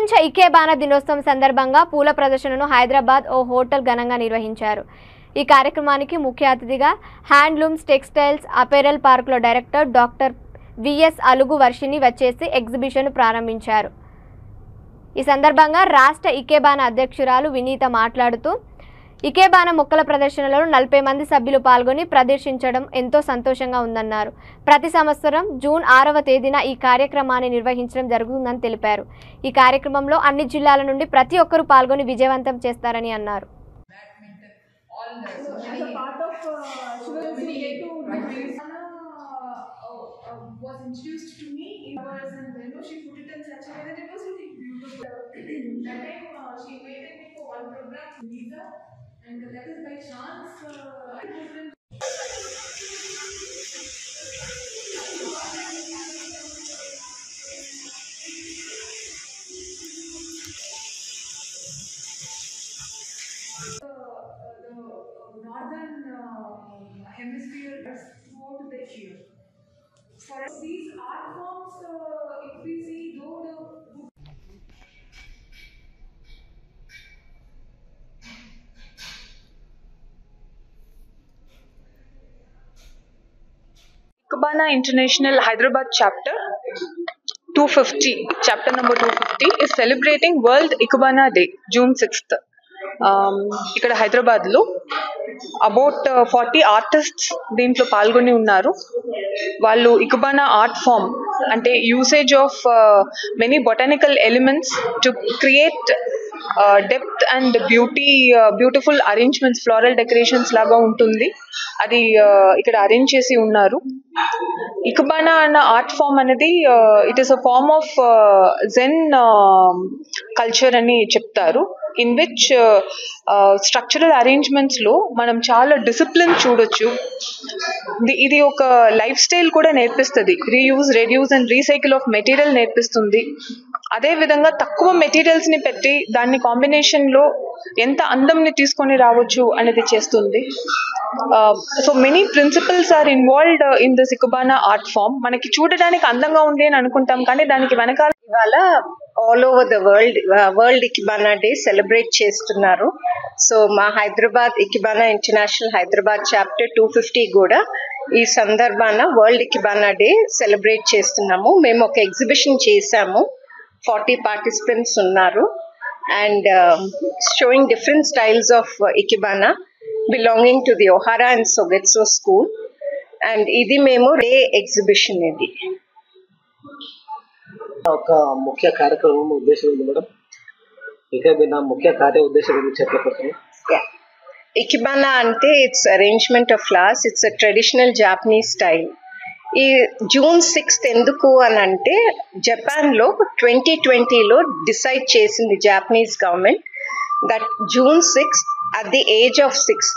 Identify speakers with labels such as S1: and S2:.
S1: ప్రపంచ ఇకేబానా దినోత్సవం సందర్భంగా పూల ప్రదర్శనను హైదరాబాద్ ఓ హోటల్ ఘనంగా నిర్వహించారు. ఈ కార్యక్రమానికి ముఖ్య అతిథిగా హ్యాండ్లూమ్స్ టెక్స్టైల్స్ అపెరల్ పార్కులో డైరెక్టర్ డాక్టర్ విఎస్ అలుగు వర్షిని వచ్చేసి ఎగ్జిబిషన్ ప్రారంభించారు. ఈ సందర్భంగా రాష్ట్ర ఇకేబానా అధ్యక్షురాలు వినీత మాట్లాడుతూ ఇకేబానా మొక్కల ప్రదర్శనలో 40 మంది సభ్యులు పాల్గొని ప్రదర్శించడం ఎంతో సంతోషంగా ఉందన్నారు. ప్రతి సంవత్సరం జూన్ 6వ తేదీన ఈ కార్యక్రమాన్ని నిర్వహించడం జరుగుతుందని తెలిపారు. ఈ కార్యక్రమంలో అన్ని జిల్లాల నుండి ప్రతి ఒక్కరూ పాల్గొని విజయవంతం చేస్తారని అన్నారు.
S2: Was introduced to me and she put it in such a way that it was really beautiful. That time she invited me for one program, Lisa, and that is by chance. The northern hemisphere is throughout the year. For these art forms, if we see though
S3: Ikebana International Hyderabad chapter 250, chapter number 250 is celebrating World Ikebana Day, June 6th. ఇక్కడ హైదరాబాద్లో about 40 artists దీంట్లో పాల్గొని ఉన్నారు. వాళ్ళు ikebana art form అంటే usage of many botanical elements to create depth and beautiful arrangements, floral decorations లాగా ఉంటుంది. అది ఇక్కడ అరేంజ్ చేసి ఉన్నారు. ఇకబానా అన్న ఆర్ట్ ఫామ్ అనేది it is a form of Zen culture అని చెప్తారు. ఇన్ విచ్ స్ట్రక్చరల్ అరేంజ్మెంట్స్ లో మనం చాలా డిసిప్లిన్ చూడొచ్చు. ఇది ఒక లైఫ్ స్టైల్ కూడా నేర్పిస్తుంది. Reuse, reduce and recycle of material నేర్పిస్తుంది. అదే విధంగా తక్కువ మెటీరియల్స్ ని పెట్టి దాన్ని కాంబినేషన్ లో ఎంత అందంని తీసుకొని రావచ్చు అనేది చేస్తుంది. So many principles are involved in this ikebana art form. మనకి చూడడానికి అందంగా ఉంది అని అనుకుంటాం, కానీ దానికి వెనకాల
S4: ఇవాళ all over the world ikebana day celebrate చేస్తున్నారు. సో మా Hyderabad ikebana international Hyderabad chapter 250 కూడా ఈ సందర్భాన వరల్డ్ ఇకబానా డే సెలబ్రేట్ చేస్తున్నాము. మేము ఒక ఎగ్జిబిషన్ చేశాము. 40 పార్టిసిపెంట్స్ ఉన్నారు and showing different styles of ikebana belonging to the Ohara and Sogetsu school. And ఇది మేము డే ఎగ్జిబిషన్. ఇది
S5: ఒక ముఖ్య కార్యక్రమం ఉద్దేశం ఉంది మేడం. ఇకబానా ముఖ్య కార్య ఉద్దేశం గురించి చెప్పకపోతే.
S4: ఇకబానా అంటే it's arrangement of flowers. It's a traditional Japanese style. ఈ June 6th ఎందుకు అని అంటే జపాన్లో 2020లో డిసైడ్ చేసింది Japanese government that June 6th at the age of 6